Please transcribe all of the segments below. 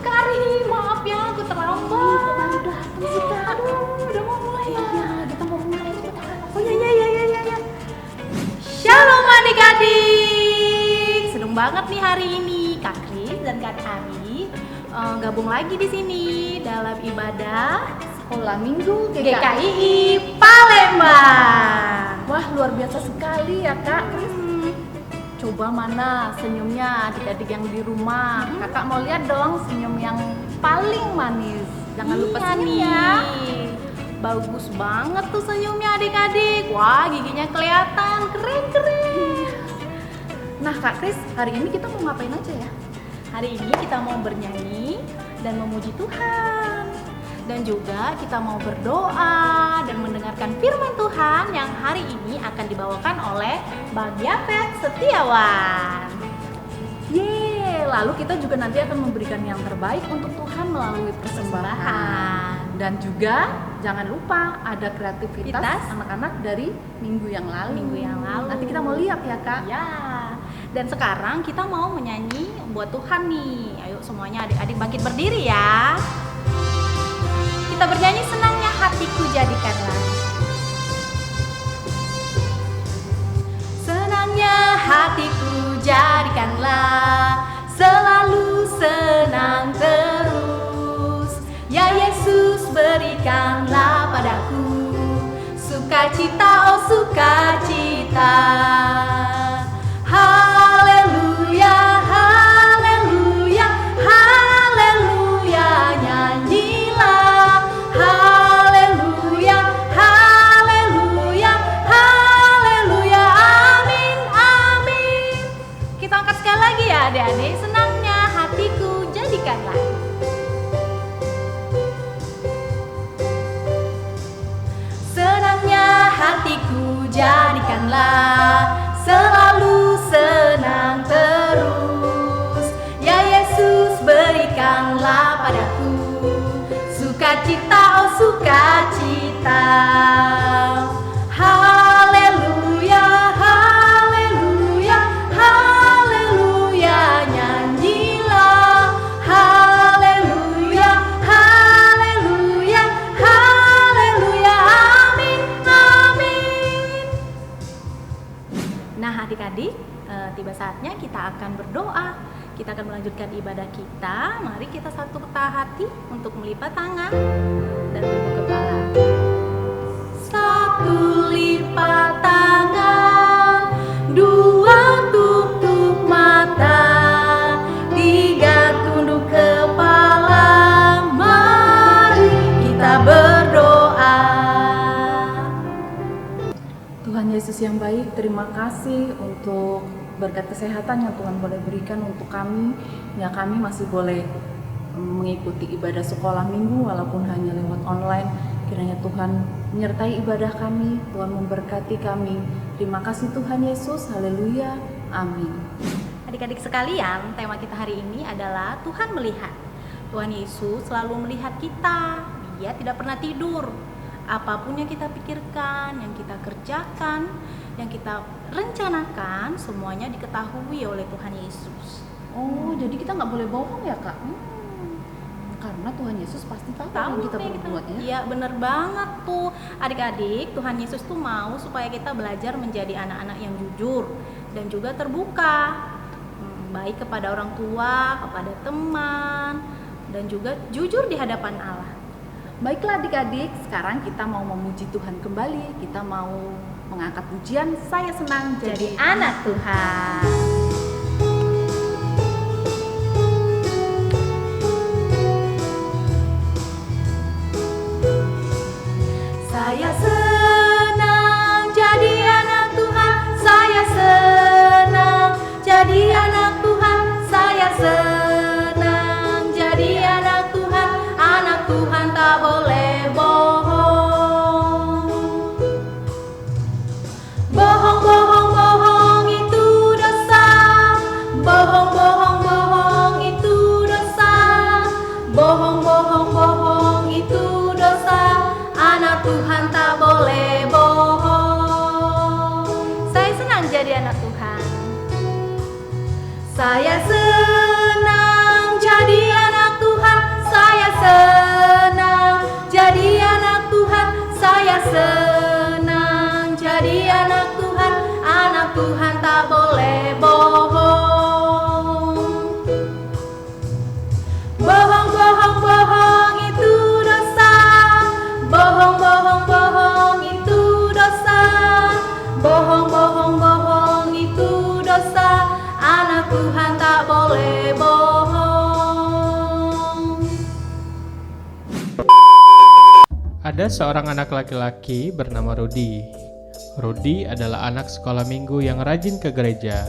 Kari, maaf ya aku terlambat. Baru datang sih Kak. Aduh, udah mau mulai ya. Iya, kita mau mulai. Oh ya. Shalom adik-adik. Seneng banget nih hari ini Kak Kris dan Kak Ari gabung lagi di sini dalam ibadah Sekolah Minggu GKI Palembang. Wah, luar biasa sekali ya Kak Kris. Coba mana senyumnya adik-adik yang di rumah. Kakak mau lihat dong senyum yang paling manis. Jangan lupa Iya senyum nih. ya. Bagus banget tuh senyumnya adik-adik. Wah, giginya kelihatan keren. Nah Kak Kris, hari ini kita mau ngapain aja ya? Hari ini kita mau bernyanyi dan memuji Tuhan. Dan juga kita mau berdoa dan mendengarkan firman Tuhan yang hari ini akan dibawakan oleh Bang Yafet Setiawan. Yeay, lalu kita juga nanti akan memberikan yang terbaik untuk Tuhan melalui persembahan. Dan juga jangan lupa ada kreativitas Kreativitas. anak-anak dari minggu yang lalu. Nanti kita mau lihat ya Kak. Ya. Dan sekarang kita mau menyanyi buat Tuhan nih. Ayo semuanya adik-adik bangkit berdiri ya. Kita bernyanyi senangnya hatiku jadikanlah. Senangnya hatiku jadikanlah, selalu senang terus. Ya Yesus berikanlah padaku sukacita, oh sukacita. Haleluya, haleluya, haleluya, nyanyilah. Haleluya, haleluya, haleluya, amin, amin. Kita angkat sekali lagi ya adik-adik. Senangnya hatiku jadikanlah. Senangnya hatiku jadikanlah, selalu senang terus. Ya Yesus berikanlah padaku sukacita, oh sukacita. Haleluya, haleluya, haleluya, nyanyilah. Haleluya, haleluya, haleluya, amin, amin. Nah adik-adik, tiba saatnya kita akan berdoa. Kita akan melanjutkan ibadah kita. Mari kita satu hati untuk melipat tangan dan tunduk kepala. Satu lipat tangan, dua tutup mata, tiga tunduk kepala. Mari kita berdoa. Tuhan Yesus yang baik, terima kasih untuk berkat kesehatan yang Tuhan boleh berikan untuk kami. Ya, kami masih boleh mengikuti ibadah sekolah minggu walaupun hanya lewat online. Kiranya Tuhan menyertai ibadah kami, Tuhan memberkati kami. Terima kasih Tuhan Yesus, haleluya, amin. Adik-adik sekalian, tema kita hari ini adalah Tuhan melihat. Tuhan Yesus selalu melihat kita. Dia tidak pernah tidur. Apapun yang kita pikirkan, yang kita kerjakan, yang kita rencanakan, semuanya diketahui oleh Tuhan Yesus. Oh, jadi kita nggak boleh bohong ya Kak? Karena Tuhan Yesus pasti tahu yang kita apa yang berbuat ya. Iya, bener banget tuh. Adik-adik, Tuhan Yesus tuh mau supaya kita belajar menjadi anak-anak yang jujur dan juga terbuka. Baik kepada orang tua, kepada teman, dan juga jujur di hadapan Allah. Baiklah adik-adik, sekarang kita mau memuji Tuhan kembali. Kita mau mengangkat pujian, saya senang jadi anak Tuhan. Saya senang jadi anak Tuhan. Saya senang jadi anak Tuhan. Saya senang jadi anak Tuhan. Anak Tuhan tak boleh bohong. Bohong, bohong, bohong itu dosa. Bohong, bohong, bohong itu dosa. Bohong, bohong, bohong itu dosa. Anak Tuhan tak boleh bohong. Saya senang jadi anak Tuhan. Saya senang jadi anak Tuhan. senang jadi anak Tuhan. Anak Tuhan tak boleh bohong. Bohong, bohong, bohong itu dosa. Bohong, bohong, bohong itu dosa. Bohong, bohong, bohong itu dosa. Anak Tuhan tak boleh bohong. Ada seorang anak laki-laki bernama Rudy. Rudy adalah anak sekolah minggu yang rajin ke gereja.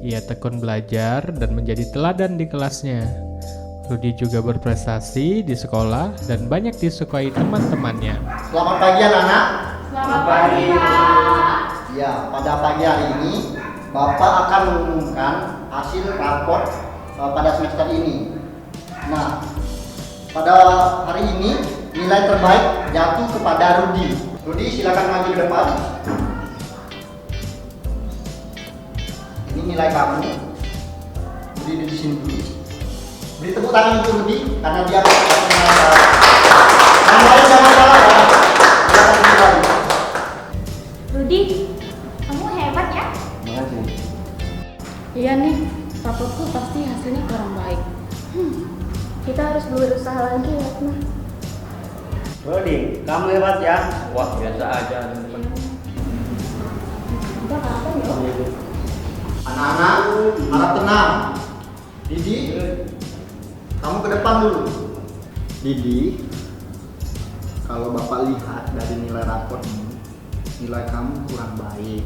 Ia tekun belajar dan menjadi teladan di kelasnya. Rudy juga berprestasi di sekolah dan banyak disukai teman-temannya. Selamat pagi anak-anak. Selamat pagi, Pak. Ya, pada pagi hari ini Bapak akan mengumumkan hasil raport pada semester ini. Nah, pada hari ini nilai terbaik jatuh kepada Rudy. Rudy, silakan maju ke depan. Ini nilai kamu. Rudy di sini dulu. Beri tepuk tangan untuk Rudy karena dia yang lain jangan salah ya. Silakan kembali. Rudy, kamu hebat ya? Makasih. Iya nih, raportku pasti hasilnya kurang baik. Kita harus berusaha lagi ya, Ma. Rudy, kamu hebat ya. Wah, biasa aja teman-teman. Udah kapan ya? Anak-anak, harap tenang. Didi, kamu ke depan dulu. Didi, kalau Bapak lihat dari nilai rapor ini, nilai kamu kurang baik.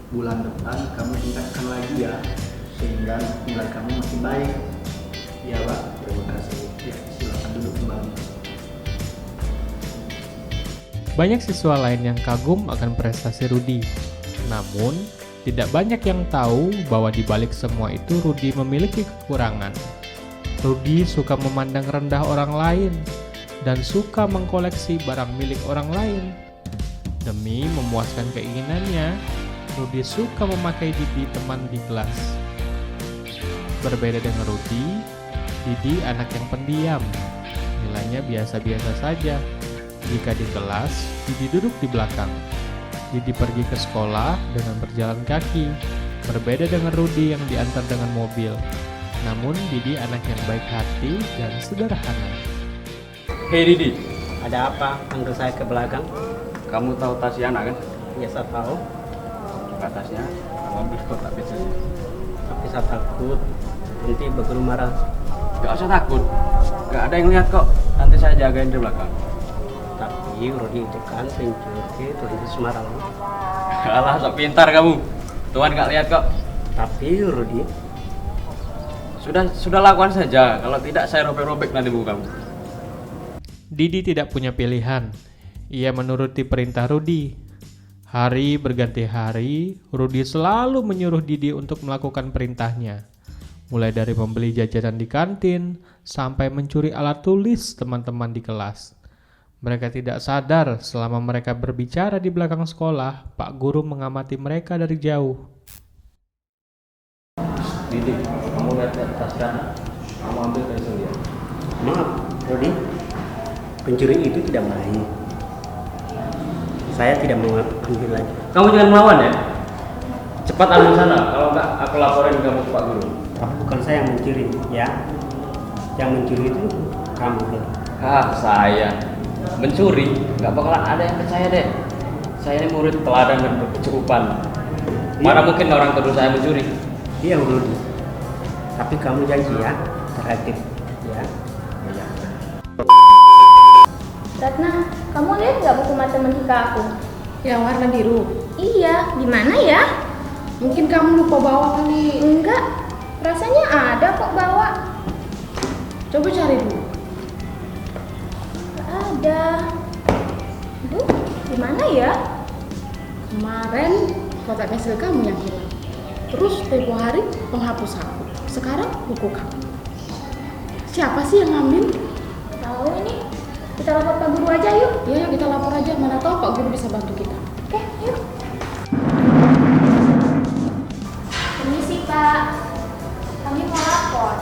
Bulan depan kamu tingkatkan lagi ya, sehingga nilai kamu makin baik. Iya Pak, terima kasih. Ya, silakan duduk kembali. Banyak siswa lain yang kagum akan prestasi Rudy. Namun, tidak banyak yang tahu bahwa di balik semua itu Rudy memiliki kekurangan. Rudy suka memandang rendah orang lain dan suka mengkoleksi barang milik orang lain. Demi memuaskan keinginannya, Rudy suka memakai Didi teman di kelas. Berbeda dengan Rudy, Didi anak yang pendiam. Nilainya biasa-biasa saja. Jika di kelas, Didi duduk di belakang. Didi pergi ke sekolah dengan berjalan kaki. Berbeda dengan Rudy yang diantar dengan mobil. Namun Didi anak yang baik hati dan sederhana. Hei Didi, Ada apa? Panggil saya ke belakang? kamu tahu Tasiana kan? Ya saya tahu, Buka tasnya, kamu ambil kotak biasanya. tapi saya takut nanti berguru marah. Gak usah takut, gak ada yang lihat kok. Nanti saya jagain di belakang. Tapi Rudy itu kan pencuri turun di Semarang. Alah, sok pintar kamu. Tuhan gak lihat kok. Tapi Rudy, Sudah lakukan saja. Kalau tidak saya robek-robek nanti buku kamu. Didi tidak punya pilihan. Ia menuruti perintah Rudy. Hari berganti hari, Rudy selalu menyuruh Didi untuk melakukan perintahnya. Mulai dari membeli jajanan di kantin, sampai mencuri alat tulis teman-teman di kelas. Mereka tidak sadar selama mereka berbicara di belakang sekolah, Pak Guru mengamati mereka dari jauh. Didi, kamu lihat Tasiana. Kamu ambil pensil dia. maaf Rudy, pencuri itu tidak baik. Saya tidak mau ambil lagi. Kamu jangan melawan ya. Cepat ambil sana. Kalau enggak, aku laporin kamu ke Pak Guru. Tapi bukan saya yang mencuri, ya. Yang mencuri itu kamu, Rudy. Saya mencuri, nggak bakalan ada yang percaya deh. Saya ini murid teladan dan berkecukupan. Mana mungkin orang tuduh saya mencuri? Iya Rudy. Tapi kamu janji ya, terhadap ya. Iya. Ratna, kamu lihat nggak buku matematika aku? Yang warna biru. Iya, di mana ya? Mungkin kamu lupa bawa kali. Enggak, rasanya ada kok bawa. Coba cari dulu. Nggak ada. Duh, di mana ya? Kemarin kotak pensil kamu yang hilang. Terus tempo hari penghapus aku. Sekarang buku kamu. Siapa sih yang ngambil? Tahu ini. Kita lapor Pak Guru aja yuk. Ya, kita lapor aja. Mana tahu Pak Guru bisa bantu kita. Oke, yuk. Permisi Pak, kami mau lapor.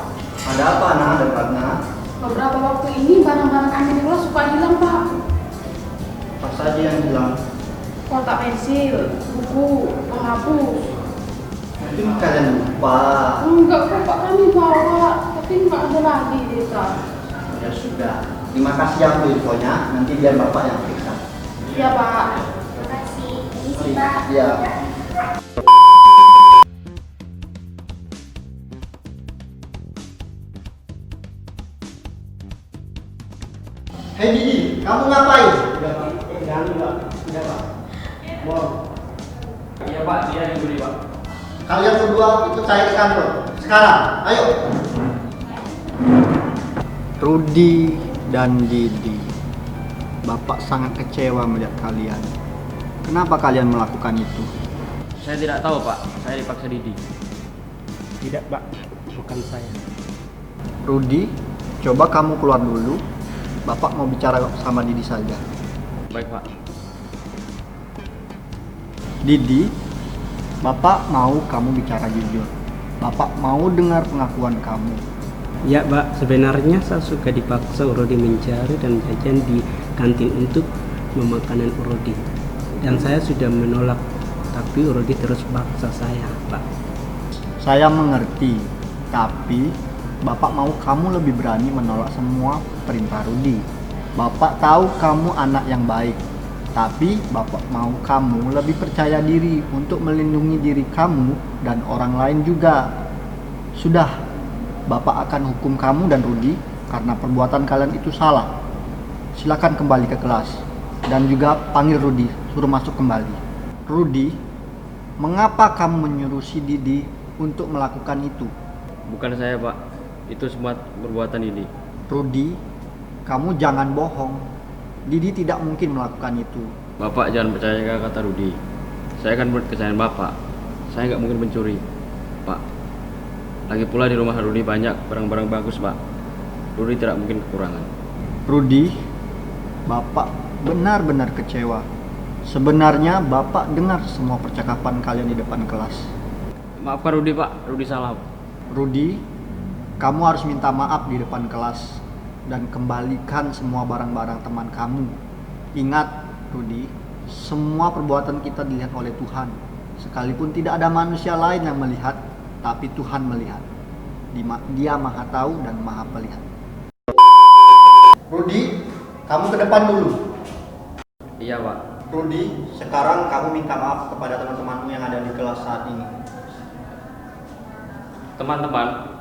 Ada apa anak dan Ratna? Beberapa waktu ini barang-barang kami di kelas suka hilang, Pak. Apa Apa saja yang hilang? Kotak pensil, buku, penghapus. Mungkin kalian lupa. Enggak kok Pak, kami bawa, tapi enggak ada lagi kita. Ya sudah. Terima kasih yang infonya. Nanti biar bapak yang periksa. Iya Pak. Terima kasih. Misi, Pak. Iya. Hei Didi, kamu ngapain? Iya Pak, dia yang beli Pak. Kalian berdua ikut saya ke kantor. Sekarang, ayo. Rudi dan Didi, Bapak sangat kecewa melihat kalian. Kenapa kalian melakukan itu? Saya tidak tahu Pak, saya dipaksa Didi. Tidak Pak, bukan saya. Rudi, coba kamu keluar dulu. Bapak mau bicara sama Didi saja. Baik Pak. Didi, Bapak mau kamu bicara jujur. Bapak mau dengar pengakuan kamu. Ya Pak, sebenarnya saya suka dipaksa Rudi mencari dan jajan di kantin untuk memakanan Rudi. Dan saya sudah menolak, tapi Rudi terus paksa saya Pak. Saya mengerti, tapi Bapak mau kamu lebih berani menolak semua perintah Rudi. Bapak tahu kamu anak yang baik, tapi Bapak mau kamu lebih percaya diri untuk melindungi diri kamu dan orang lain juga. Sudah, Bapak akan hukum kamu dan Rudi karena perbuatan kalian itu salah. Silakan kembali ke kelas dan juga panggil Rudi, suruh masuk kembali. Rudi, mengapa kamu menyuruh si Didi untuk melakukan itu? Bukan saya Pak, itu semua perbuatan Didi. Rudi, kamu jangan bohong. Didi tidak mungkin melakukan itu. Bapak jangan percaya kata Rudi. Saya kan menurut kesayangan Bapak. Saya nggak mungkin mencuri, Pak. Lagi pula di rumah Rudi banyak barang-barang bagus, Pak. Rudi tidak mungkin kekurangan. Rudi, Bapak benar-benar kecewa. Sebenarnya Bapak dengar semua percakapan kalian di depan kelas. Maafkan Rudi, Pak. Rudi salah. Rudi, kamu harus minta maaf di depan kelas dan kembalikan semua barang-barang teman kamu. Ingat, Rudi, semua perbuatan kita dilihat oleh Tuhan. Sekalipun tidak ada manusia lain yang melihat, tapi Tuhan melihat. Dia Maha Tahu dan Maha Melihat. Rudi, kamu ke depan dulu. Iya, Pak. Rudi, sekarang kamu minta maaf kepada teman-temanmu yang ada di kelas saat ini. Teman-teman,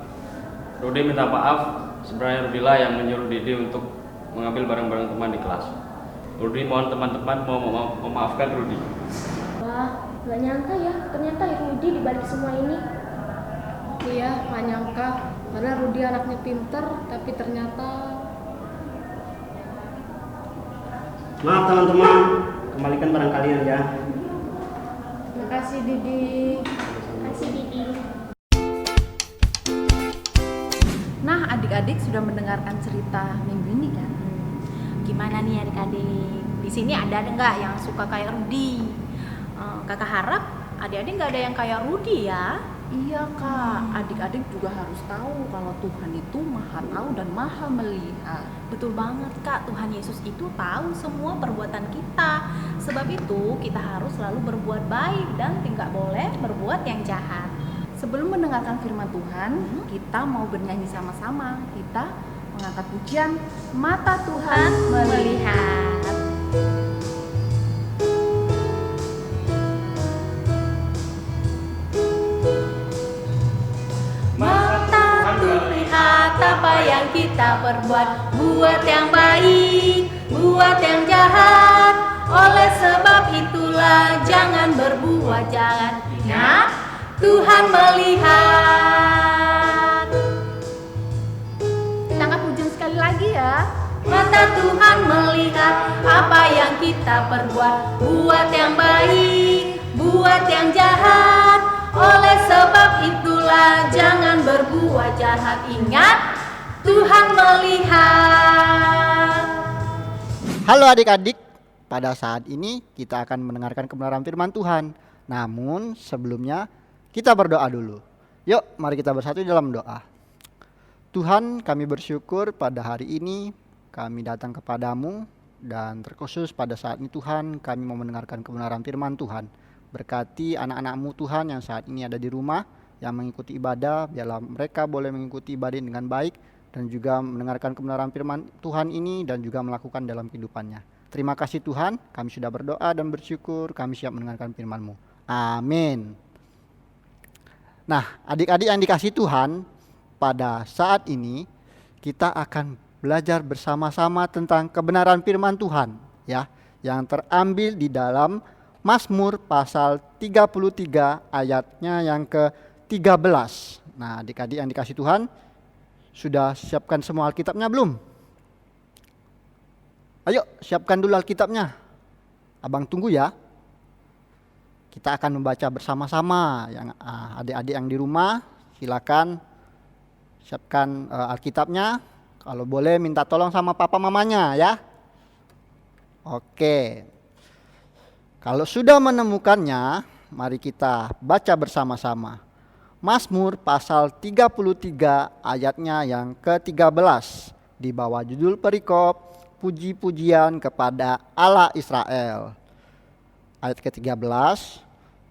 Rudi minta maaf. Sebenarnya Rudi lah yang menyuruh Didi untuk mengambil barang-barang teman di kelas. Rudi mohon teman-teman mau memaafkan Rudi. Wah, gak nyangka ya, ternyata Rudi dibalik semua ini. Iya, gak nyangka. Karena Rudi anaknya pinter, tapi ternyata... Maaf teman-teman, kembalikan barang kalian ya. Terima kasih Didi. Kasih Didi. Nah, adik-adik sudah mendengarkan cerita minggu ini kan? Gimana nih adik-adik? Di sini ada nggak yang suka kayak Rudi? Kakak harap adik-adik nggak ada yang kayak Rudi ya? Iya Kak, adik-adik juga harus tahu kalau Tuhan itu Maha Tahu dan Maha Melihat. Betul banget Kak, Tuhan Yesus itu tahu semua perbuatan kita. Sebab itu kita harus selalu berbuat baik dan tidak boleh berbuat yang jahat. Sebelum mendengarkan firman Tuhan, kita mau bernyanyi sama-sama. Kita mengangkat pujian Mata Tuhan Melihat. Mata Tuhan lihat apa yang kita perbuat, buat yang baik, buat yang jahat. Oleh sebab itulah jangan berbuat jahat. Ingat, Tuhan melihat. Kita angkat pujian sekali lagi ya. Mata Tuhan melihat apa yang kita perbuat, buat yang baik, buat yang jahat. Oleh sebab itulah jangan berbuat jahat. Ingat, Tuhan melihat. Halo adik-adik, pada saat ini kita akan mendengarkan kebenaran firman Tuhan. Namun sebelumnya kita berdoa dulu. Yuk, mari kita bersatu dalam doa. Tuhan, kami bersyukur pada hari ini kami datang kepadamu Dan terkhusus pada saat ini Tuhan, kami mau mendengarkan kebenaran firman Tuhan. Berkati anak-anak-Mu Tuhan yang saat ini ada di rumah, yang mengikuti ibadah, biarlah mereka boleh mengikuti ibadah dengan baik dan juga mendengarkan kebenaran firman Tuhan ini dan juga melakukan dalam kehidupannya. Terima kasih Tuhan, kami sudah berdoa dan bersyukur, kami siap mendengarkan firman-Mu. Amin. Nah, adik-adik yang dikasihi Tuhan, pada saat ini kita akan belajar bersama-sama tentang kebenaran firman Tuhan, ya, yang terambil di dalam Mazmur pasal 33 ayatnya yang ke-13. Nah, adik-adik yang dikasihi Tuhan, sudah siapkan semua Alkitabnya belum? Ayo, siapkan dulu Alkitabnya. Abang tunggu ya. Kita akan membaca bersama-sama. Yang adik-adik yang di rumah, silakan siapkan Alkitabnya. Kalau boleh minta tolong sama papa mamanya ya. Oke. Kalau sudah menemukannya, mari kita baca bersama-sama. Mazmur pasal 33 ayatnya yang ke-13. Di bawah judul perikop, puji-pujian kepada Allah Israel. Ayat ke-13.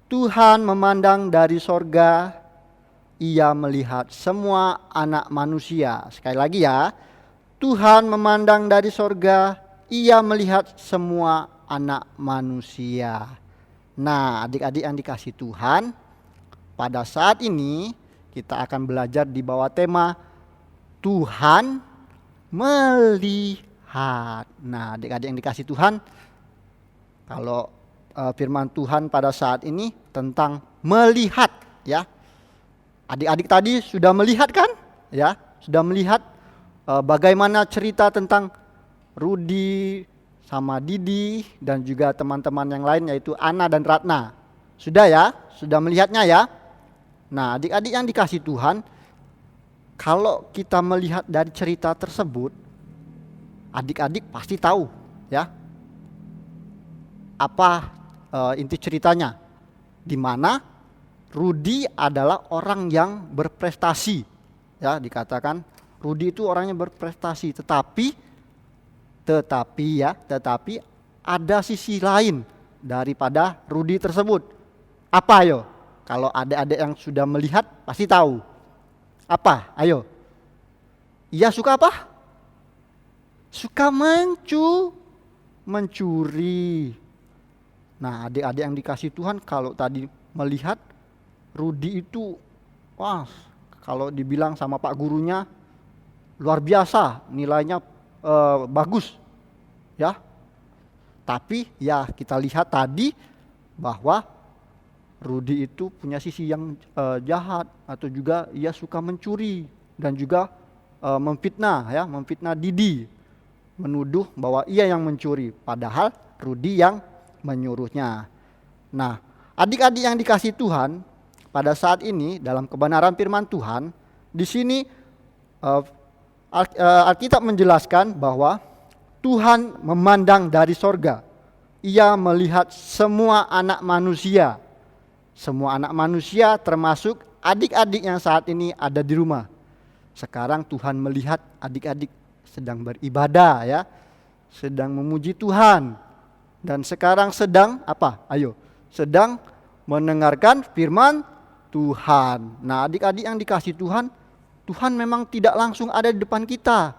Tuhan memandang dari sorga, Ia melihat semua anak manusia. Sekali lagi ya. Tuhan memandang dari sorga, Ia melihat semua anak manusia. Nah, adik-adik yang dikasihi Tuhan, pada saat ini kita akan belajar di bawah tema Tuhan melihat. Nah, adik-adik yang dikasihi Tuhan, kalau firman Tuhan pada saat ini tentang melihat, ya. Adik-adik tadi sudah melihat kan? Ya, sudah melihat bagaimana cerita tentang Rudi sama Didi dan juga teman-teman yang lain yaitu Ana dan Ratna. Sudah ya? Sudah melihatnya ya? Nah, adik-adik yang dikasihi Tuhan, kalau kita melihat dari cerita tersebut, adik-adik pasti tahu ya apa inti ceritanya, di mana Rudi adalah orang yang berprestasi, ya, dikatakan Rudi itu orangnya berprestasi, tetapi ada sisi lain daripada Rudi tersebut. Apa ayo? Kalau adik-adik yang sudah melihat pasti tahu. Apa? Ayo. Ia suka apa? Suka mencuri. Nah, adik-adik yang dikasihi Tuhan, kalau tadi melihat Rudi itu, wah, kalau dibilang sama pak gurunya luar biasa, nilainya bagus, ya. Tapi ya kita lihat tadi bahwa Rudi itu punya sisi yang jahat, atau juga ia suka mencuri dan juga memfitnah Didi, menuduh bahwa ia yang mencuri, padahal Rudi yang menyuruhnya. Nah, adik-adik yang dikasihi Tuhan, pada saat ini dalam kebenaran firman Tuhan, di sini Alkitab menjelaskan bahwa Tuhan memandang dari sorga. Ia melihat semua anak manusia. Semua anak manusia termasuk adik-adik yang saat ini ada di rumah. Sekarang Tuhan melihat adik-adik sedang beribadah, ya, sedang memuji Tuhan. Dan sekarang sedang apa? Ayo, sedang mendengarkan firman Tuhan. Nah, adik-adik yang dikasihi Tuhan, Tuhan memang tidak langsung ada di depan kita,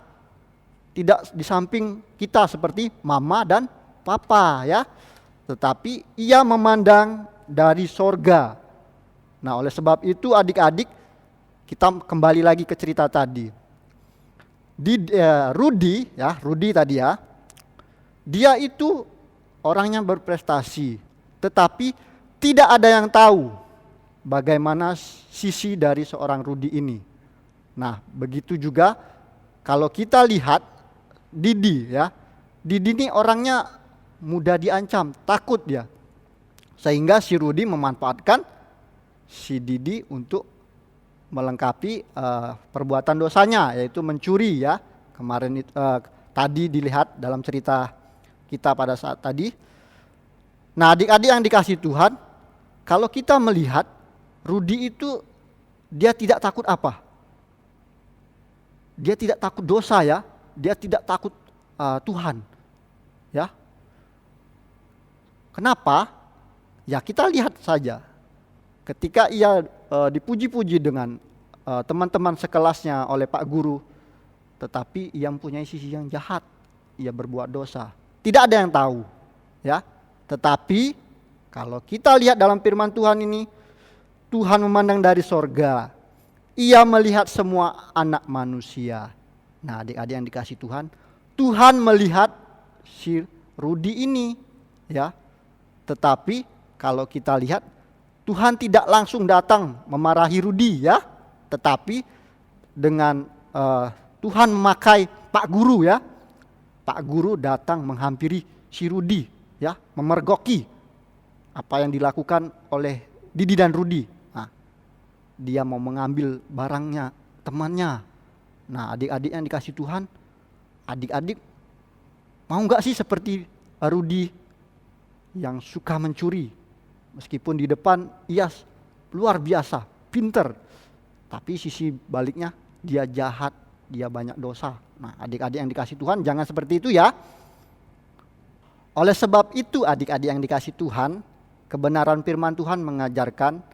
tidak di samping kita seperti mama dan papa, ya, tetapi ia memandang dari sorga. Nah, oleh sebab itu adik-adik, kita kembali lagi ke cerita tadi. Rudi tadi ya, dia itu orangnya berprestasi, tetapi tidak ada yang tahu bagaimana sisi dari seorang Rudi ini. Nah, begitu juga kalau kita lihat Didi, ya. Didi ini orangnya mudah diancam, takut dia. Sehingga si Rudi memanfaatkan si Didi untuk melengkapi perbuatan dosanya, yaitu mencuri, ya. Kemarin tadi dilihat dalam cerita kita pada saat tadi. Nah, adik-adik yang dikasihi Tuhan, kalau kita melihat Rudi itu, dia tidak takut apa? Dia tidak takut dosa, ya. Dia tidak takut Tuhan. Ya. Kenapa? Ya kita lihat saja. Ketika ia dipuji-puji dengan teman-teman sekelasnya oleh Pak Guru, tetapi ia mempunyai sisi yang jahat. Ia berbuat dosa. Tidak ada yang tahu, ya. Tetapi kalau kita lihat dalam firman Tuhan ini, Tuhan memandang dari sorga. Ia melihat semua anak manusia. Nah, adik-adik yang dikasih Tuhan, Tuhan melihat si Rudi ini, ya. Tetapi kalau kita lihat, Tuhan tidak langsung datang memarahi Rudi, ya. Tetapi dengan Tuhan memakai Pak Guru, ya. Pak Guru datang menghampiri si Rudi, ya, memergoki apa yang dilakukan oleh Didi dan Rudi. Nah, dia mau mengambil barangnya temannya. Nah, adik-adik yang dikasih Tuhan, adik-adik mau nggak sih seperti Rudi yang suka mencuri? Meskipun di depan ia luar biasa, pinter, tapi sisi baliknya dia jahat, dia banyak dosa. Nah, adik-adik yang dikasih Tuhan, jangan seperti itu, ya. Oleh sebab itu, adik-adik yang dikasih Tuhan, kebenaran firman Tuhan mengajarkan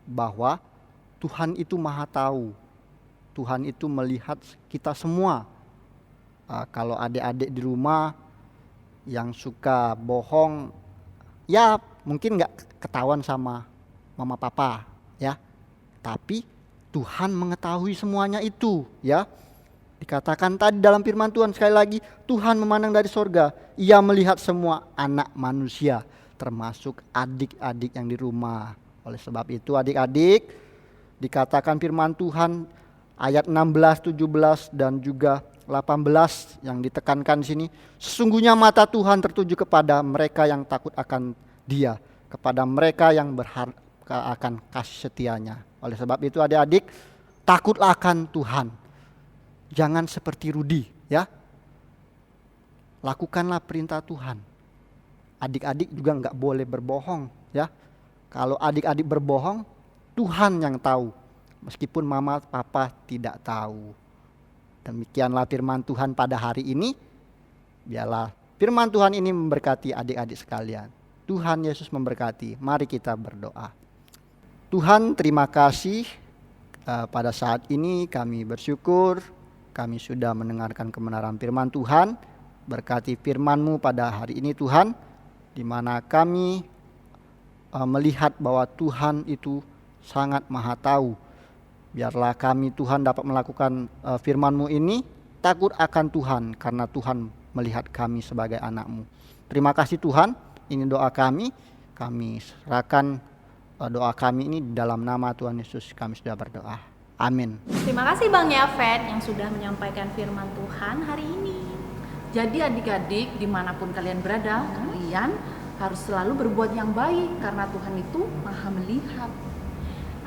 bahwa Tuhan itu maha tahu. Tuhan itu melihat kita semua. Kalau adik-adik di rumah yang suka bohong, ya mungkin gak ketahuan sama mama papa, ya. Tapi Tuhan mengetahui semuanya itu, ya. Dikatakan tadi dalam firman Tuhan, sekali lagi, Tuhan memandang dari sorga. Ia melihat semua anak manusia, termasuk adik-adik yang di rumah. Oleh sebab itu, adik-adik, dikatakan firman Tuhan ayat 16, 17 dan juga 18 yang ditekankan di sini, sesungguhnya mata Tuhan tertuju kepada mereka yang takut akan Dia, kepada mereka yang berharap akan kasih setianya. Oleh sebab itu, adik-adik, takutlah akan Tuhan. Jangan seperti Rudi, ya. Lakukanlah perintah Tuhan. Adik-adik juga enggak boleh berbohong, ya. Kalau adik-adik berbohong, Tuhan yang tahu. Meskipun mama papa tidak tahu. Demikianlah firman Tuhan pada hari ini. Biarlah firman Tuhan ini memberkati adik-adik sekalian. Tuhan Yesus memberkati. Mari kita berdoa. Tuhan, terima kasih. Pada saat ini kami bersyukur kami sudah mendengarkan kebenaran firman Tuhan. Berkati firman-Mu pada hari ini Tuhan, di mana kami melihat bahwa Tuhan itu sangat maha tahu. Biarlah kami Tuhan dapat melakukan firman-Mu ini takut akan Tuhan, karena Tuhan melihat kami sebagai anak-Mu. Terima kasih Tuhan, ini doa kami serahkan doa kami ini dalam nama Tuhan Yesus kami sudah berdoa. Amin. Terima kasih Bang Yafet yang sudah menyampaikan firman Tuhan hari ini. Jadi adik-adik dimanapun kalian berada, kalian harus selalu berbuat yang baik karena Tuhan itu maha melihat.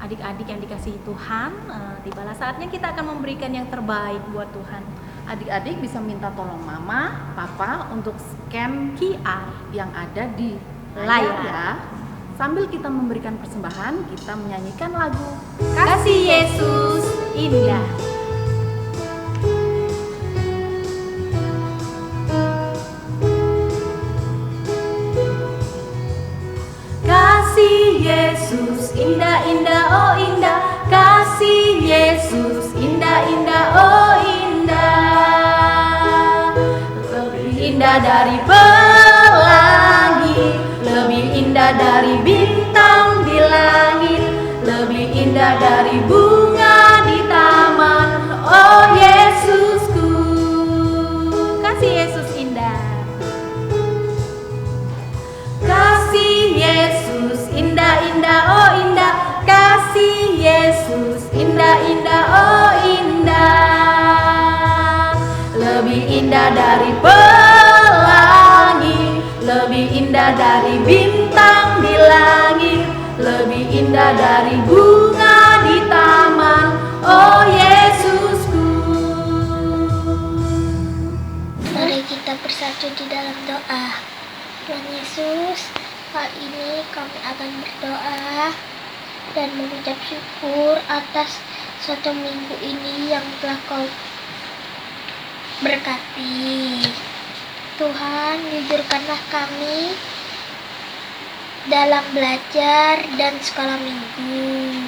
Adik-adik yang dikasihi Tuhan, tibalah saatnya kita akan memberikan yang terbaik buat Tuhan. Adik-adik bisa minta tolong mama, papa untuk scan QR yang ada di layar ya. Sambil kita memberikan persembahan, kita menyanyikan lagu Kasih Yesus Indah. Kasih Yesus indah-indah, oh indah. Kasih Yesus indah-indah, oh indah. Lebih indah dari pelangi, lebih indah dari bintang di langit, lebih indah dari bunga di taman. Oh Yesusku, kasih Yesus indah. Kasih Yesus indah-indah, oh indah. Kasih Yesus indah-indah, oh indah. Lebih indah dari pelangi, lebih indah dari bintang di langit, lebih indah dari bunga di taman. Oh Yesusku. Mari kita bersatu di dalam doa. Tuhan Yesus, kali ini kami akan berdoa dan mengucap syukur atas suatu minggu ini yang telah Kau berkati. Tuhan, jujurkanlah kami dalam belajar dan sekolah minggu.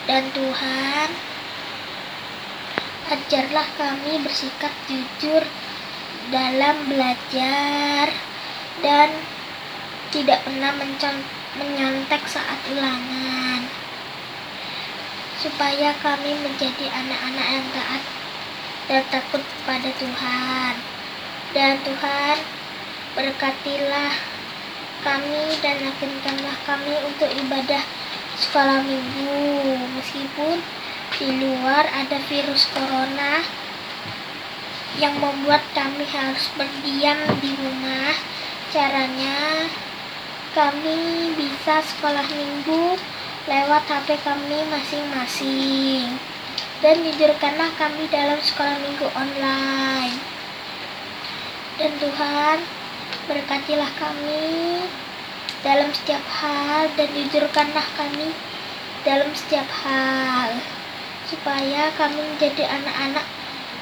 Dan Tuhan, ajarlah kami bersikap jujur dalam belajar dan tidak pernah menyontek saat ulangan, supaya kami menjadi anak-anak yang taat dan takut pada Tuhan. Dan Tuhan, berkatilah kami dan yakinkanlah kami untuk ibadah sekolah minggu, meskipun di luar ada virus corona yang membuat kami harus berdiam di rumah. Caranya kami bisa sekolah minggu lewat HP kami masing-masing. Dan jujurkanlah kami dalam sekolah minggu online. Dan Tuhan, berkatilah kami dalam setiap hal dan jujurkanlah kami dalam setiap hal, supaya kami menjadi anak-anak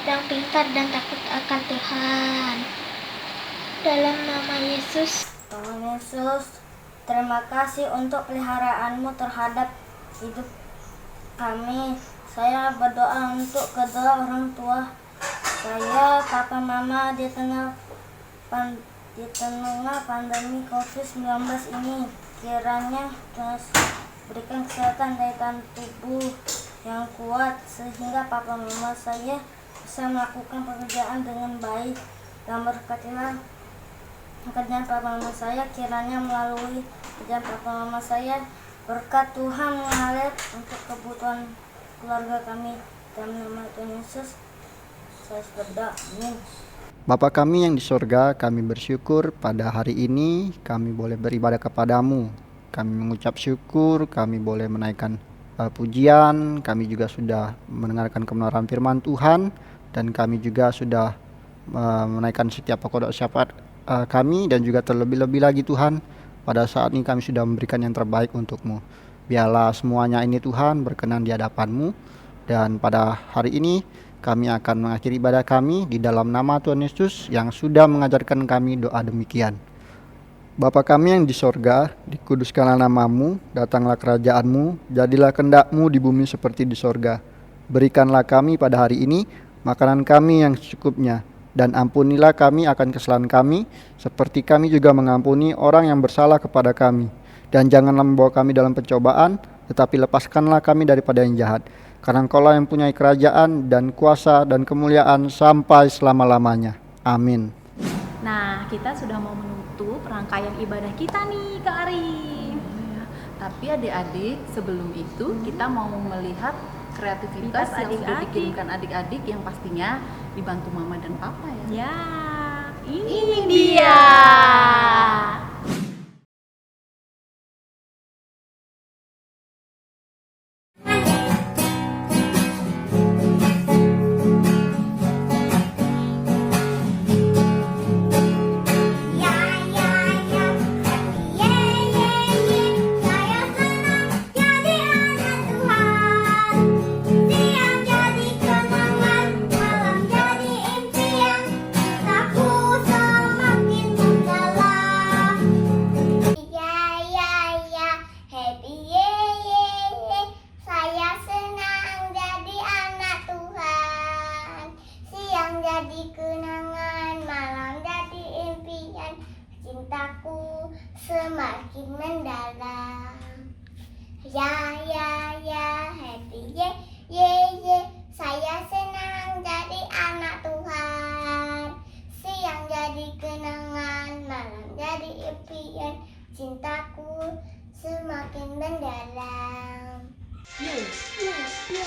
yang pintar dan takut akan Tuhan. Dalam nama Yesus. Tuhan Yesus, terima kasih untuk peliharaanmu terhadap hidup kami. Saya berdoa untuk kedua orang tua saya, papa mama, di tengah pandemi COVID-19 ini. Kiranya Tuhan berikan kesehatan daya tubuh yang kuat sehingga papa mama saya bisa melakukan pekerjaan dengan baik. Dan berkatilah pekerjaan papa mama saya, kiranya melalui pekerjaan papa mama saya berkat Tuhan mengalir untuk kebutuhan keluarga kami. Dalam nama Tuhan Yesus saya berdoa, amin. Bapa kami yang di sorga, kami bersyukur pada hari ini kami boleh beribadah kepadamu. Kami mengucap syukur, kami boleh menaikkan pujian, kami juga sudah mendengarkan kebenaran firman Tuhan, dan kami juga sudah menaikkan setiap pokok doa syafaat kami, dan juga terlebih-lebih lagi Tuhan, pada saat ini kami sudah memberikan yang terbaik untuk-Mu. Biarlah semuanya ini Tuhan berkenan di hadapan-Mu, dan pada hari ini kami akan mengakhiri ibadah kami di dalam nama Tuhan Yesus yang sudah mengajarkan kami doa demikian. Bapa kami yang di sorga, dikuduskanlah namamu, datanglah kerajaanmu, jadilah kehendak-mu di bumi seperti di sorga. Berikanlah kami pada hari ini makanan kami yang secukupnya, dan ampunilah kami akan kesalahan kami, seperti kami juga mengampuni orang yang bersalah kepada kami. Dan janganlah membawa kami dalam pencobaan, tetapi lepaskanlah kami daripada yang jahat. Karena Engkaulah yang mempunyai kerajaan dan kuasa dan kemuliaan sampai selama-lamanya. Amin. Nah, kita sudah mau menutup rangkaian ibadah kita nih, Kak Ari. Tapi adik-adik, sebelum itu kita mau melihat kreativitas yang sudah adik-adik. dikirimkan adik-adik yang pastinya dibantu mama dan papa ya. Ya, ini dia. Jadi kenangan, malam jadi impian, cintaku semakin mendalam. Ya ya ya, happy ye ye ye, saya senang jadi anak Tuhan. Siang jadi kenangan, malam jadi impian, cintaku semakin mendalam. Ye ye ye,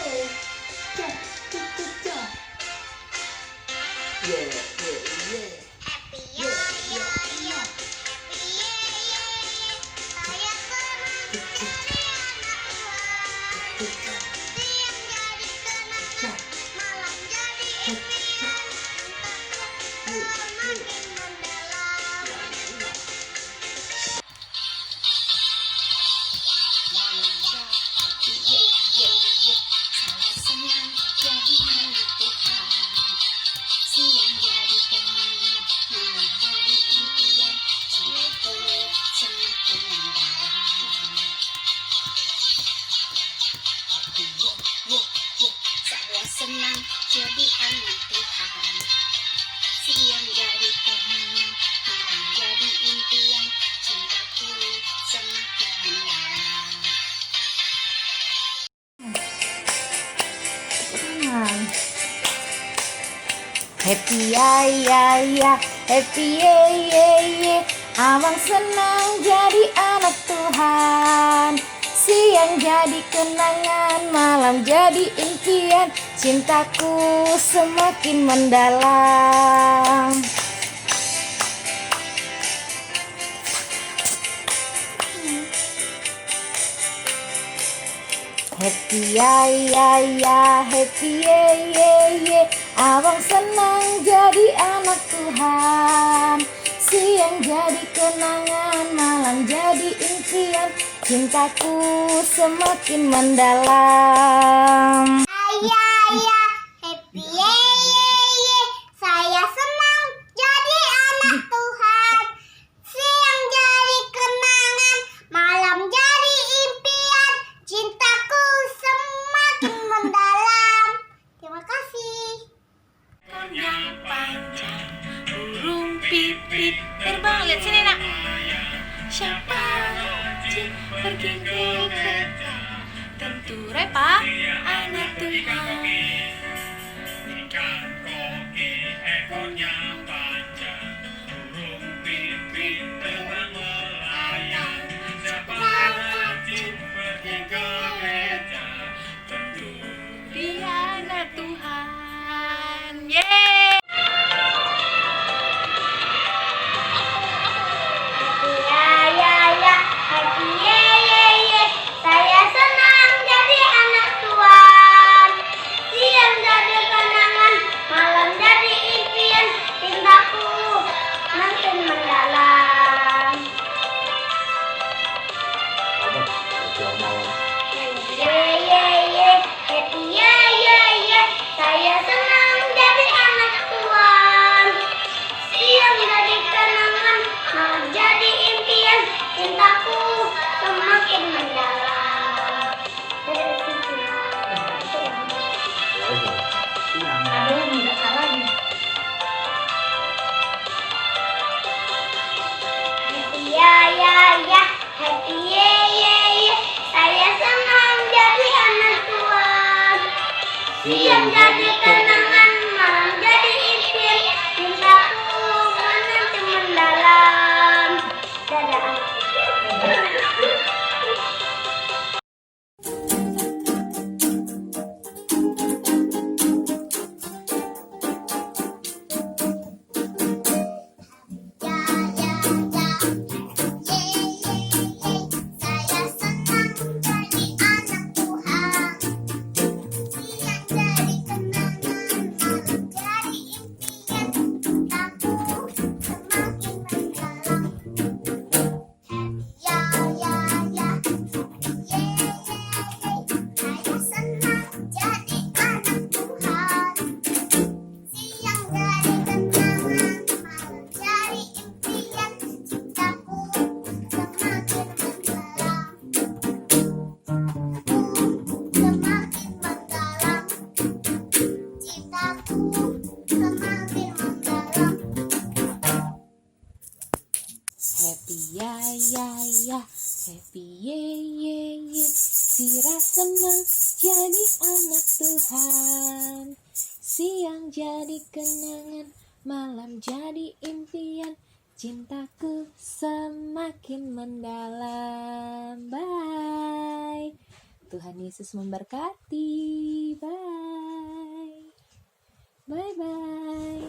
ja ja ja ja. Yeah, yeah, yeah. Happy yeah, yeah, yeah. Happy yeah, yeah, yeah. Saya Happy ya ya ya, happy ye ye ye. Abang senang jadi anak Tuhan. Siang jadi kenangan, malam jadi impian. Cintaku semakin mendalam. Happy ya ya ya, happy ye ye ye. Abang senang jadi anak Tuhan. Siang jadi kenangan, malam jadi impian. Cintaku semakin mendalam. Ayah, ayah, happy ye ye ye. Saya senang jadi anak Tuhan. Siang jadi kenangan, malam jadi impian. Cintaku semakin mendalam. Terima kasih. Yang panjang, burung pipit terbang. Lihat sini nak. Siapa pergi ke kerja? Tentu Repa, anak Tuhan. Ikan koki ekornya panjang, burung pipit terbang melayang. Siapa rajin pergi ke gereja? Tentu Dia anak Tuhan. Yeay! Ya ya ya, happy ye ye ye. Saya senang jadi anak Tuhan. Siang jadi kenangan, malam jadi impian. Cintaku makin mendalam. Ye ye ye, happy ye ye ye. Saya senang jadi anak Tuhan. Siang jadi kenangan, malam jadi impian. Cintaku semakin mendalam. Aduh, nggak salah nih. Happy ya ya ya, happy ye ye ye. Saya senang jadi anak Tuhan. Siang jadi kenangan, malam jadi impian. Cintaku makin mendalam. Dadah. Happy ya ya ya, happy ye ye ye. Sira senang jadi anak Tuhan. Siang jadi kenangan, malam jadi impian. Cintaku semakin mendalam. Bye. Tuhan Yesus memberkati. Bye. Bye bye.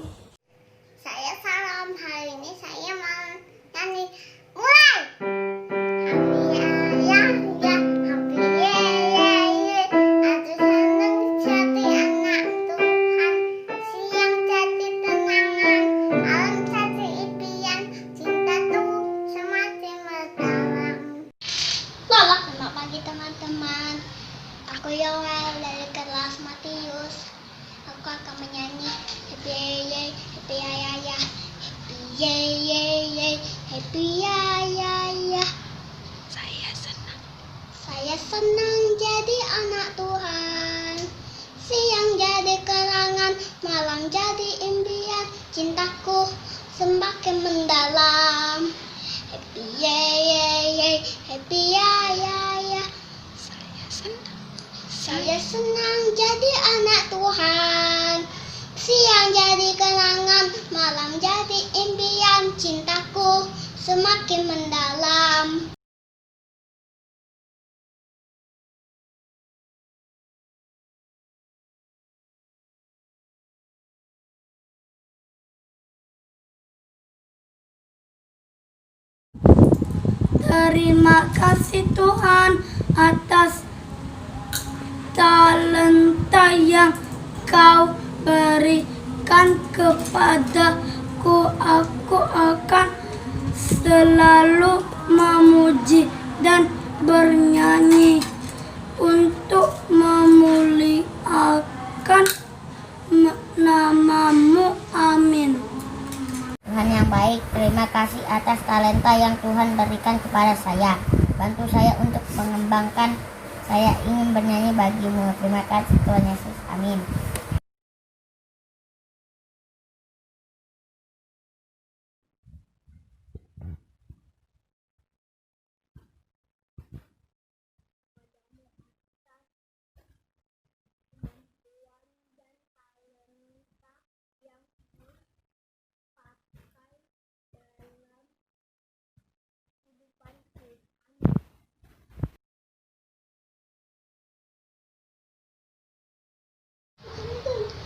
Saya salam, hari ini saya mau nyanyi. Mulai. Happy ya ya, happy ye ye ye. Aku senang jadi anak Tuhan. Siang jadi kenangan, malam jadi impian. Cintaku semakin mendalam. Selamat pagi teman-teman. Aku Yoel dari kelas Matius. Aku akan menyanyi happy ye ye, happy ya ya ya, happy ye ye ye, happy ya ya ya. Saya senang jadi anak Tuhan. Siang jadi kenangan, malam jadi impian. Cintaku semakin mendalam. Happy ye ye ye, happy ya ya ya. Saya Saya senang jadi anak Tuhan. Siang jadi kenangan, malam jadi impian. Cintaku semakin mendalam. Terima kasih Tuhan atas talenta yang Kau berikan kepadaku. Aku akan selalu memuji dan bernyanyi untuk memuliakan nama-Mu. Amin. Tuhan yang baik, terima kasih atas talenta yang Tuhan berikan kepada saya. Bantu saya untuk mengembangkan. Saya ingin bernyanyi bagi-Mu. Terima kasih Tuhan Yesus. Amin.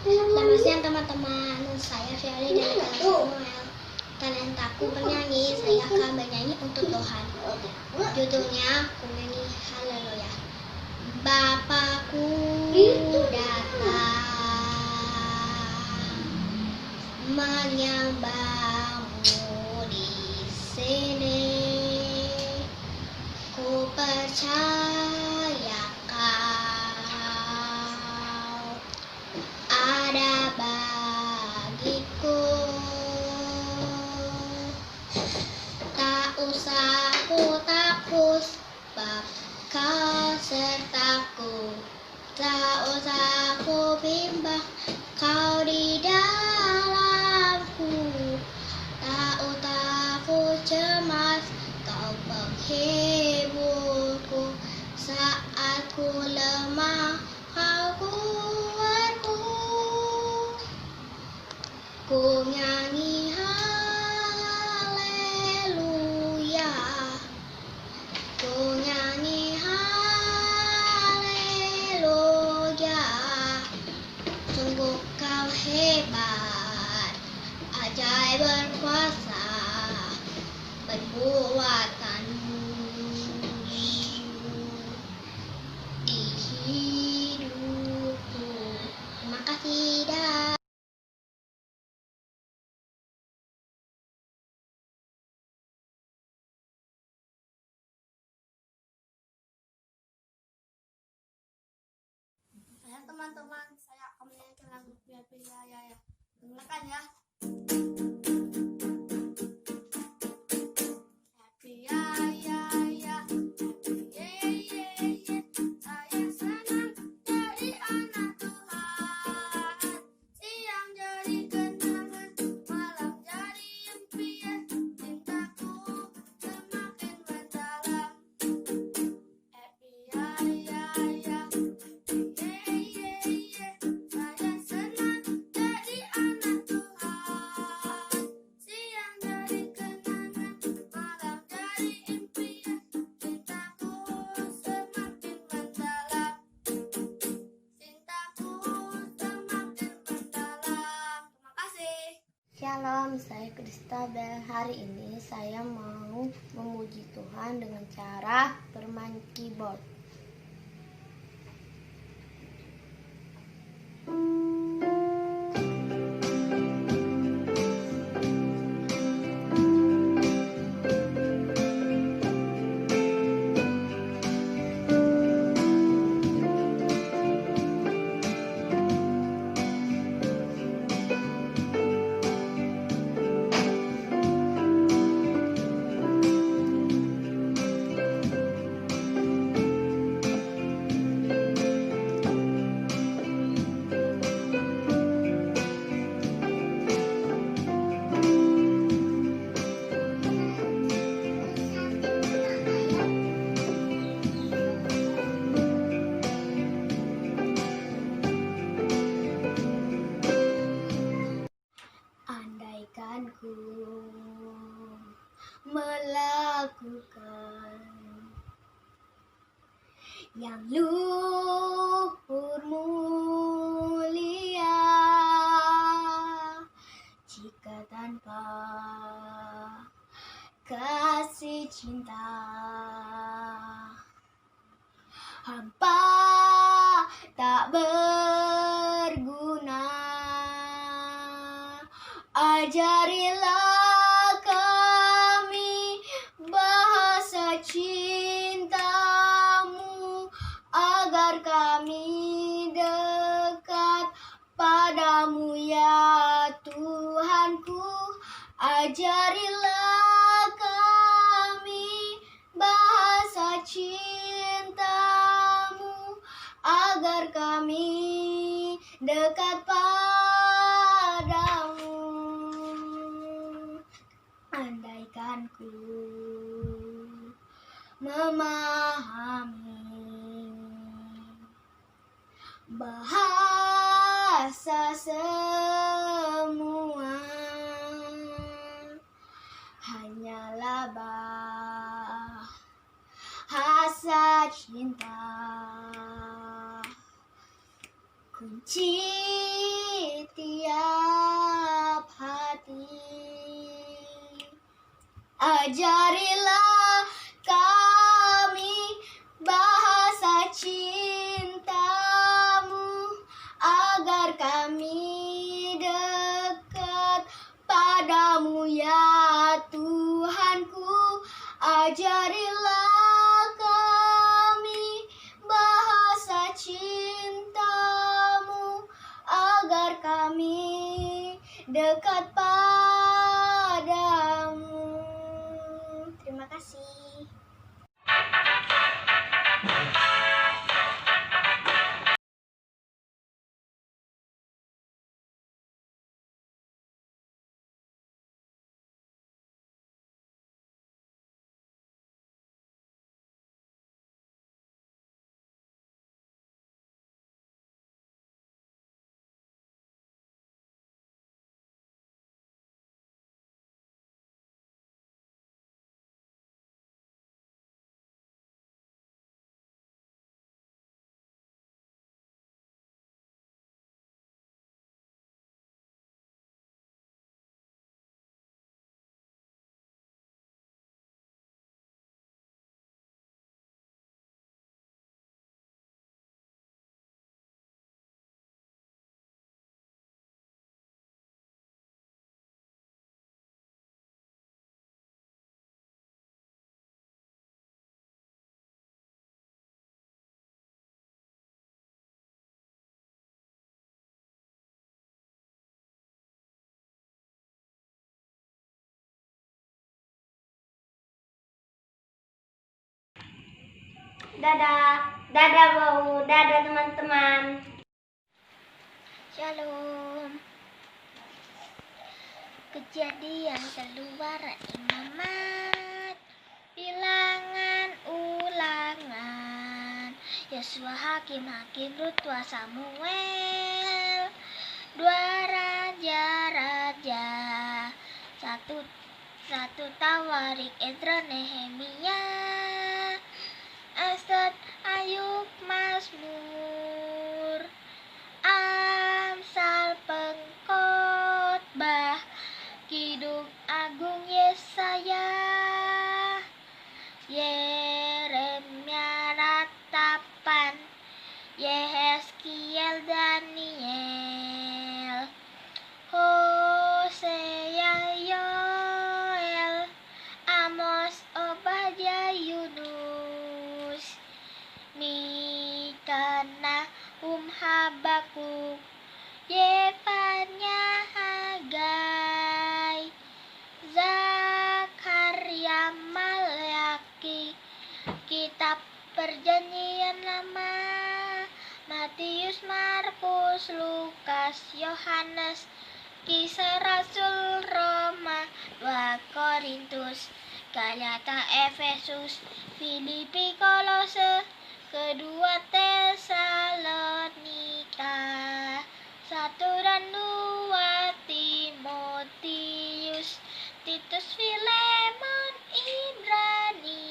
Selamat siang teman-teman, saya Fiali dari kelas Noel. Talentaku bernyanyi, saya akan bernyanyi untuk Tuhan. Judulnya aku nyanyi Haleluya. Bapakku datang menyembahmu di sini. Ku percaya Kau ada bagiku. Tak usah ku takut, sebab Kau sertaku. Tak usah ku bimbang, Kau di dalamku. Tak usah ku cemas, Kau penghiburku. Saat ku lemah, Kau kuatku. Ku nyanyi haleluya. Ku nyanyi haleluya. Sungguh Kau hebat, ajaib berkuasa, perbuatanmu di hidupku. Terima kasih dah. Teman-teman, saya akan menyanyikan lagu Pia-Pia ya. Dengarkan ya. Happy ya ya ya, happy ye ye ye. Saya senang jadi anak Tuhan. Siang jadi kenangan, malam jadi impian. Cintaku semakin mendalam. Happy ya ya ya. Shalom, saya Krista dan hari ini saya mau memuji Tuhan dengan cara bermain keyboard. yang luhur mulia, jika tanpa kasih cinta hampa tak berguna. Ajarilah kami bahasa cintamu, agar kami dekat padamu ya Tuhanku. Ajarilah kami bahasa cintamu, agar kami dekat padamu. Andaikan ku memahami bahasa semua, hanyalah bahasa cinta, kunci tiap hati. Ajarilah kami bahasa cintamu, agar kami dekat padamu ya Tuhanku. Ajarilah kami bahasa cintamu, agar kami dekat padamu. Terima kasih. Dadah, dadah Bau, dadah teman-teman. Shalom. Kejadian keluar imamat, bilangan ulangan, Yosua hakim Rut Samuel, 2 raja, satu Tawarik, Ezra, Nehemia, Ester, Ayub, Mazmur, Amsal, Pengkhotbah, Kidung Agung, Yesaya, Yeremia, Ratapan, Yehezkiel, Daniel, Hosea, Yoel, Amos, Obadya, Yunus, Mika, Nahum, Habakuk, Yefanya, Hagai, Zakaria, Malayaki, Kitab Perjanjian Lama, Matius, Markus, Lukas, Yohanes, Kisah Rasul, Roma, 2 Korintus, Galata, Efesus, Filipi, Kolose, kedua Tesalonika, 1 dan 2 Timotius, Titus, Filemon, Ibrani,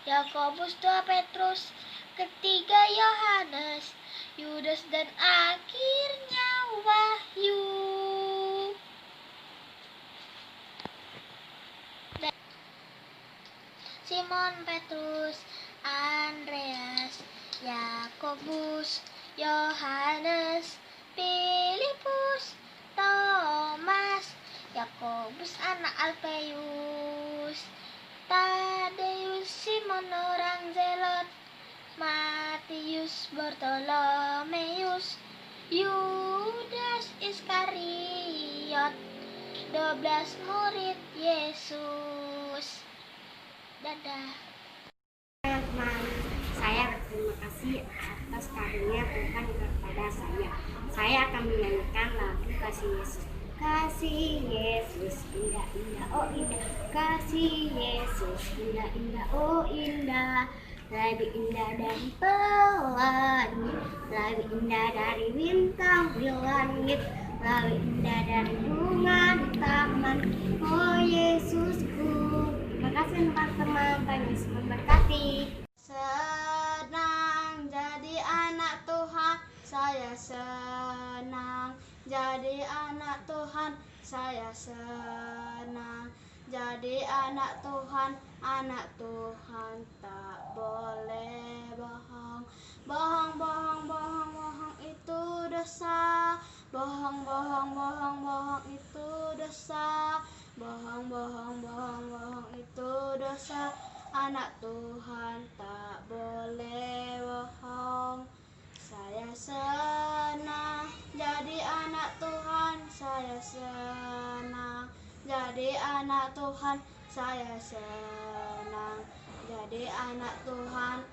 Yakobus, 2 Petrus, ketiga Yohanes, Yudas dan akhirnya Wahyu. Simon Petrus, Andreas, Yakobus, Yohanes, Filipus, Thomas, Yakobus anak Alfeus, Tadeus, Simon orang Zelot, Matius, Bartolomeus, Yudas Iskariot, 12 murid Yesus. Dadah. Teman-teman, saya berterima kasih atas karunia Tuhan kepada saya. Saya akan menyanyikan lagu Kasih Yesus. Kasih Yesus indah-indah, oh indah. Kasih Yesus indah-indah, oh indah. Lebih indah dari pelangi, lebih indah dari bintang di langit, lebih indah dari bunga di taman. Oh Yesusku. Terima kasih teman-teman, Tuhan Yesus memberkati. Senang jadi anak Tuhan, saya senang jadi anak Tuhan, saya senang jadi anak Tuhan tak boleh bohong. Bohong, bohong, bohong, bohong itu dosa. Bohong, bohong, bohong, bohong itu dosa. Bohong, bohong, bohong, bohong itu dosa. Anak Tuhan tak boleh bohong. Saya senang jadi anak Tuhan, saya senang jadi anak Tuhan, saya senang jadi anak Tuhan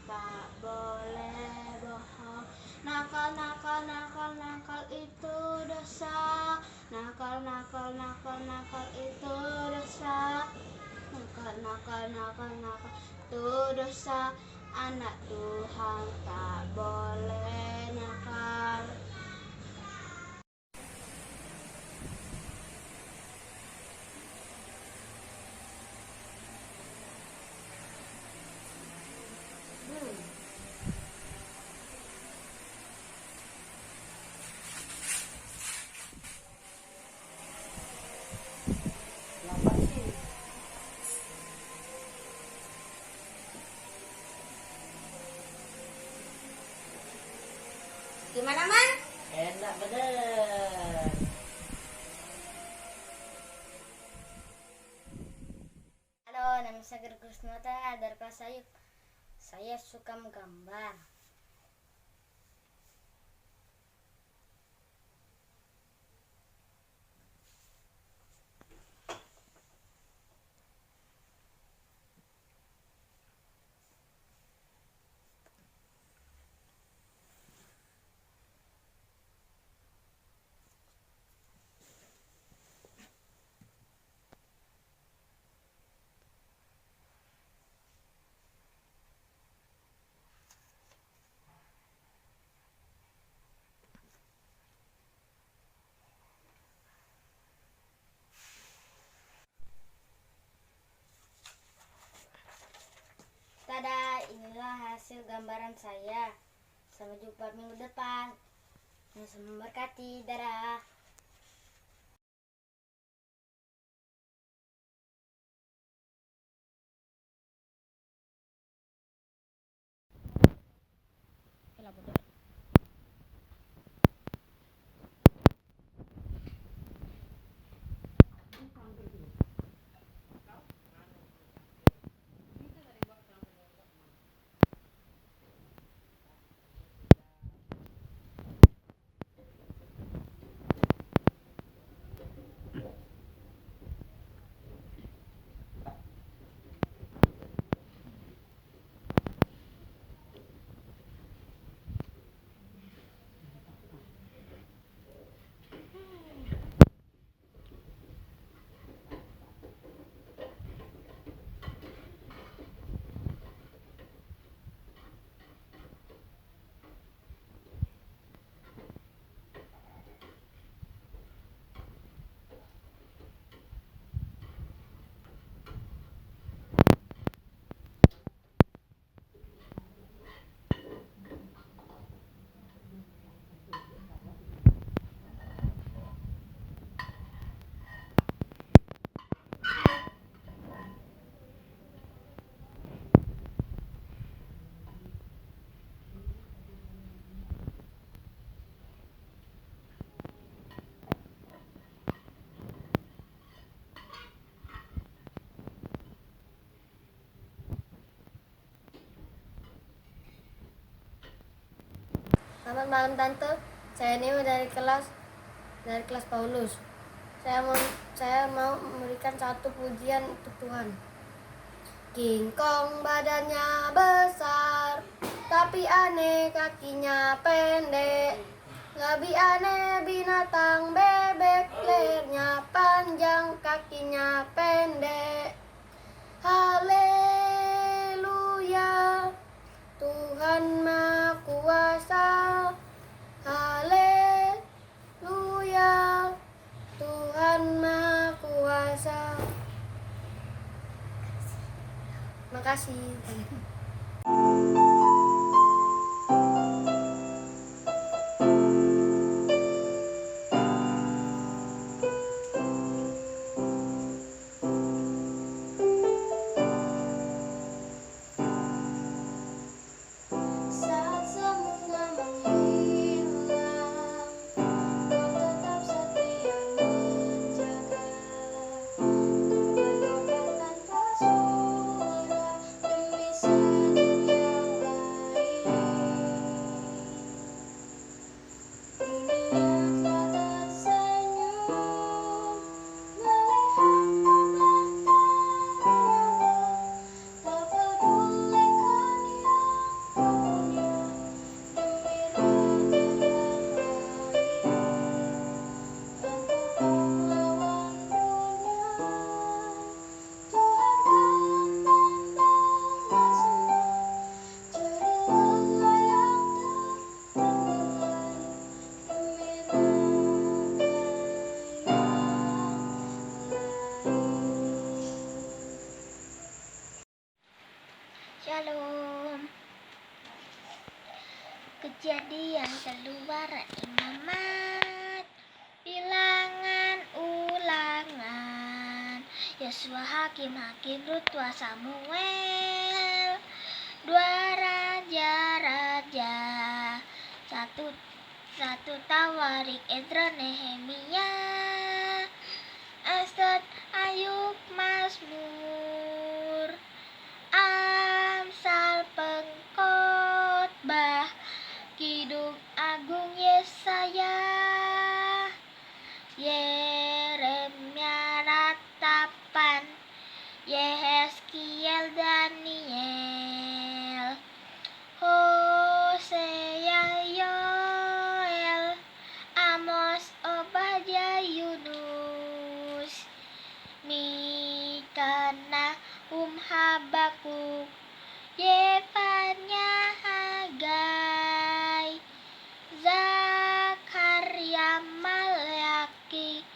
tak boleh bohong. Nakal, nakal, nakal, nakal itu dosa. Nakal, nakal, nakal, nakal itu dosa. Nakal, nakal, nakal, nakal itu dosa. Anak Tuhan tak boleh nakal. Gimana, Man? Enak bener. Halo, nama saya Geri Krisnata dari kelas Ayub. Saya suka menggambar. Tada, inilah hasil gambaran saya. Sampai jumpa minggu depan. Yesus memberkati. Dadah. Selamat malam Tante. Saya Neo dari kelas Paulus. Saya mau memberikan satu pujian untuk Tuhan. King Kong badannya besar, tapi aneh kakinya pendek. Lebih aneh binatang bebek, lehernya panjang, kakinya pendek. Haleluya, Tuhan Maha Kuasa. Haleluya, Tuhan Maha Kuasa. Makasih. Saat semua menghilang, kau tetap setia menjaga. Berkorban tanpa suara demi senyum yang lain. Dunia telah tersenyum melihat pembantaianmu. Tak pedulikan yang kau punya demi raja yang lain. Engkau pahlawan dunia, Tuhan kan membalasmu. Jadi lelah yang tak ternilai demi raga yang lain. Shalom. Kejadian keluar imamat, bilangan ulangan, Yosua hakim-hakim, Rut tua Samuel, dua raja-raja, satu Tawarik, Ezra, Nehemia, Ester, Ayub, Mazmur, Amsal, Pengkhotbah, Kidung Agung, Yesaya, Yeremia, Ratapan, Yehezkiel, Daniel, Hosea, Yoel, Amos, Obadya, Yunus, Mika, Nahum, Habakuk, Yefanya, Hagai, Zakaria, Maleaki,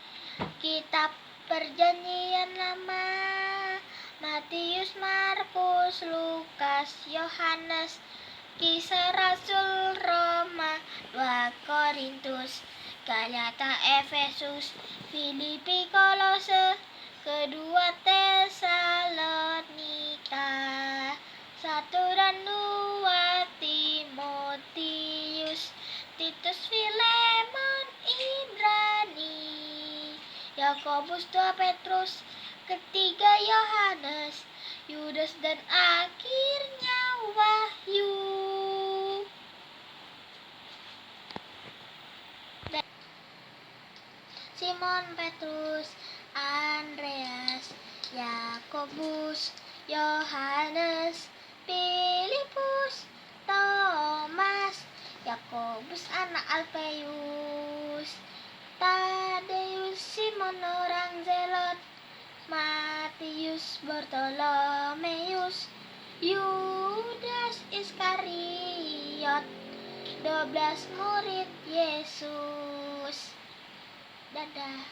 Kitab Perjanjian Lama, Matius, Markus, Lukas, Yohanes, Kisah Rasul, Roma, 2 Korintus, Galata, Efesus, Filipi, Kolose, kedua Tesalonika, 1 dan 2 Timotius, Titus, Filemon, Ibrani, Yakobus, 2 Petrus, ketiga Yohanes, Yudas, dan akhirnya Wahyu. Simon Petrus, Andreas, Yakobus, Yohanes, Filipus, Thomas, Yakobus anak Alfeus, Tadeus, Simon orang Zelot, Matius, Bartolomeus, Yudas Iskariot, 12 murid Yesus. Dadah.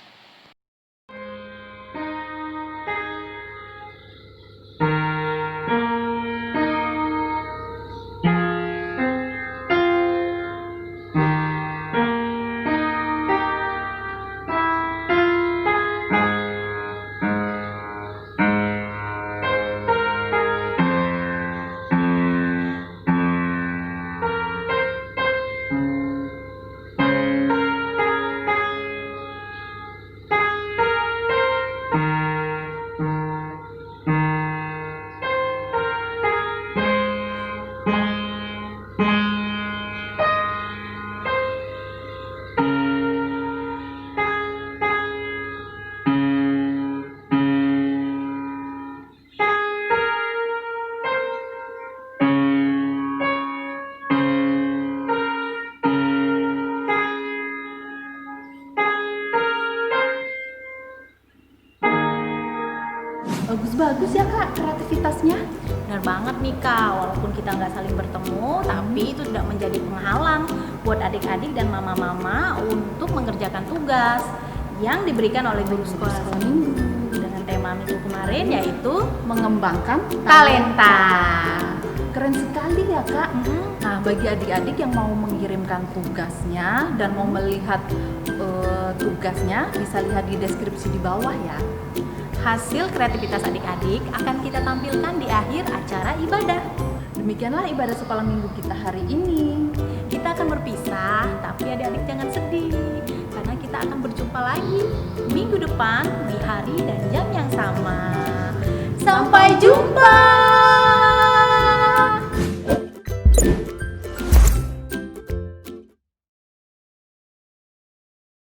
Bagus-bagus ya Kak kreativitasnya. Benar banget nih Kak, walaupun kita nggak saling bertemu, tapi itu tidak menjadi penghalang buat adik-adik dan mama-mama untuk mengerjakan tugas yang diberikan oleh guru sekolah Minggu dengan tema minggu kemarin yaitu mengembangkan talenta. Keren sekali ya Kak. Nah, bagi adik-adik yang mau mengirimkan tugasnya dan mau melihat tugasnya, bisa lihat di deskripsi di bawah ya. Hasil kreativitas adik-adik akan kita tampilkan di akhir acara ibadah. Demikianlah ibadah sekolah minggu kita hari ini. Kita akan berpisah, tapi adik-adik jangan sedih, karena kita akan berjumpa lagi minggu depan di hari dan jam yang sama. Sampai jumpa.